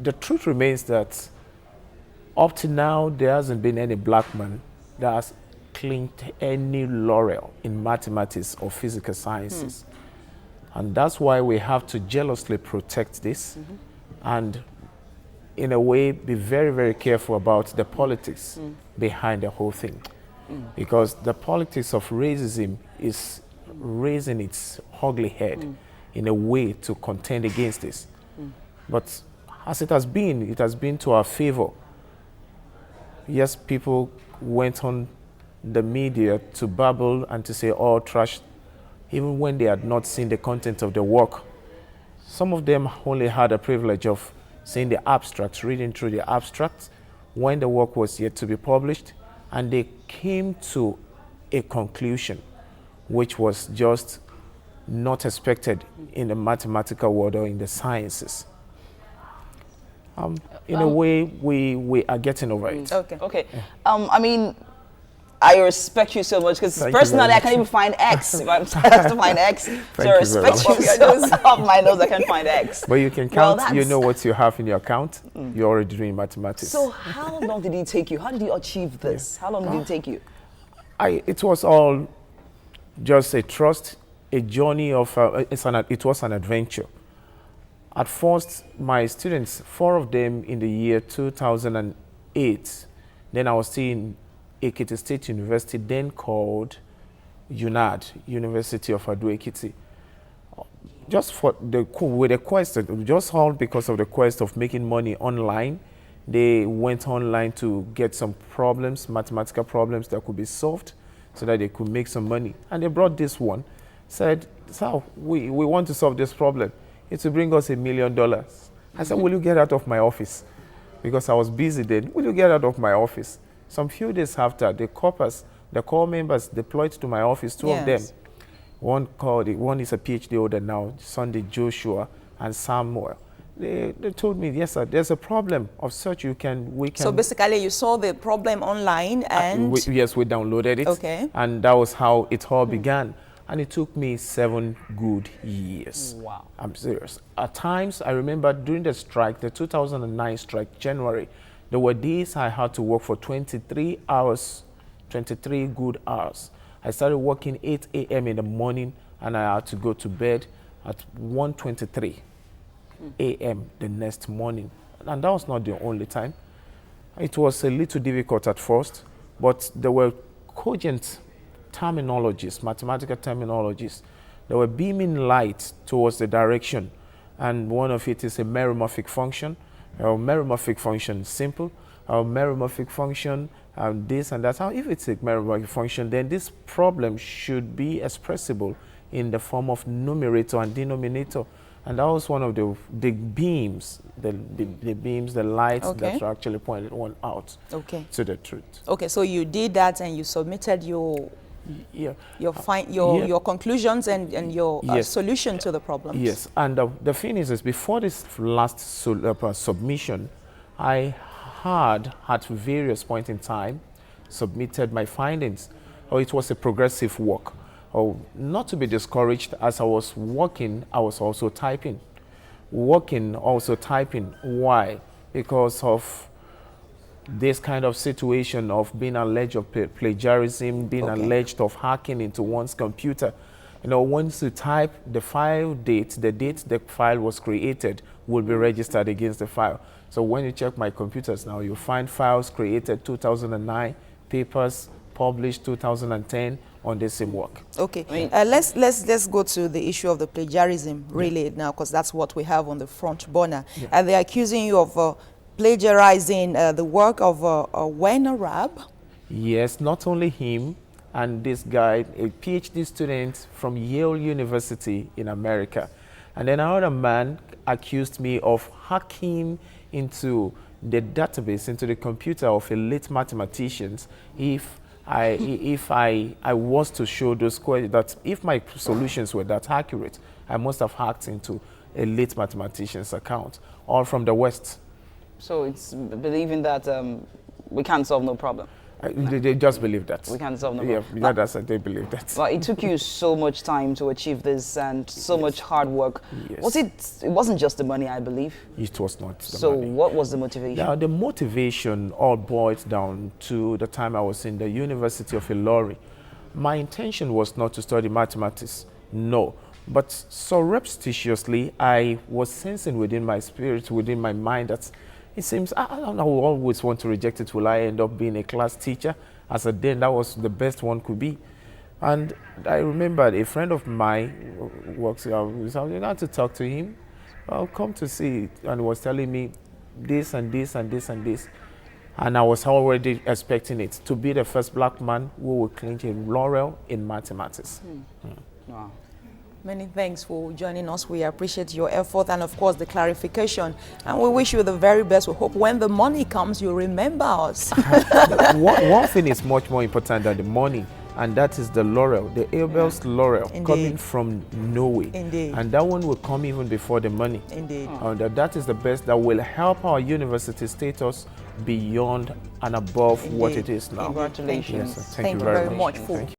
the truth remains that up to now, there hasn't been any black man that has claimed any laurel in mathematics or physical sciences. And that's why we have to jealously protect this and, in a way, be very, very careful about the politics behind the whole thing. Because the politics of racism is raising its ugly head in a way to contend against this. But as it has been to our favor. Yes, people went on the media to babble and to say all trash, even when they had not seen the content of the work. Some of them only had the privilege of seeing the abstracts, reading through the abstracts when the work was yet to be published, and they came to a conclusion which was just not expected in the mathematical world or in the sciences. In a way, we are getting over it. Okay. I mean, I respect you so much because personally I can't even find X. If I'm supposed to find X, so I respect you so off my nose I can't find X. But you can count. You know what you have in your account. You're already doing mathematics. So how long did it take you? How did you achieve this? How long did it take you? It was all just a trust, a journey of. It was an adventure. At first, my students, 4 of them in the year 2008, then I was still in Ekiti State University, then called UNAD, University of Ado-Ekiti. Just for with the quest, just all because of the quest of making money online, they went online to get some problems, mathematical problems that could be solved so that they could make some money. And they brought this one, said, so we want to solve this problem. It will bring us $1 million. I said, will you get out of my office? Because I was busy then. Will you get out of my office? Some few days after, the core members deployed to my office, 2 of them. One is a PhD holder now, Sunday Joshua and Samuel. They told me, yes, sir, there's a problem of such we can. So basically you saw the problem online and? Yes, we downloaded it. Okay. And that was how it all began. And it took me 7 good years. Wow. I'm serious. At times, I remember during the strike, the 2009 strike, January, there were days I had to work for 23 hours, 23 good hours. I started working 8 a.m. in the morning, and I had to go to bed at 1:23 a.m. the next morning. And that was not the only time. It was a little difficult at first, but there were cogent terminologies, mathematical terminologies, that were beaming light towards the direction. And one of it is a meromorphic function. Our meromorphic function is simple. Our meromorphic function, this and that. Now, if it's a meromorphic function, then this problem should be expressible in the form of numerator and denominator. And that was one of the beams, the beams, the lights that actually pointed one out to the truth. Okay, so you did that and you submitted your conclusions and your solution to the problems. Yes, and the thing is before this last submission, I had at various points in time submitted my findings. It was a progressive work. Not to be discouraged, as I was working, I was also typing. Working, also typing. Why? Because of this kind of situation of being alleged of plagiarism, being alleged of hacking into one's computer. You know, once you type the file date, the date the file was created will be registered against the file. So when you check my computers now, you find files created 2009, papers published 2010 on the same work. Okay, let's go to the issue of the plagiarism really now, because that's what we have on the front burner. And they're accusing you of plagiarizing the work of Wen Arab. Yes, not only him, and this guy, a PhD student from Yale University in America. And then another man accused me of hacking into the database, into the computer of elite mathematicians if I was to show those questions, that if my solutions were that accurate, I must have hacked into elite mathematicians' account, all from the West. So it's believing that we can't solve no problem. They just believe that. We can't solve no problem. Yeah, that's they believe that. Well, it took you so much time to achieve this and so much hard work. Yes. It wasn't just the money, I believe. It was not the So money. what was the motivation? Now, the motivation all boils down to the time I was in the University of Ilorin. My intention was not to study mathematics, no. But surreptitiously, I was sensing within my spirit, within my mind, that it seems I don't know, I always want to reject it. Will I end up being a class teacher? As a then, that was the best one could be. And I remembered a friend of mine works here. I had to talk to him. I'll come to see it, and he was telling me this and this and this and this. And I was already expecting it to be the first black man who will clinch a laurel in mathematics. Wow. Many thanks for joining us. We appreciate your effort and, of course, the clarification. And we wish you the very best. We hope when the money comes, you remember us. One thing is much more important than the money, and that is the laurel, the Abel's laurel, coming from Norway. Indeed. And that one will come even before the money. Indeed. And that is the best that will help our university status beyond and above what it is now. Congratulations. Yes, Thank you very much for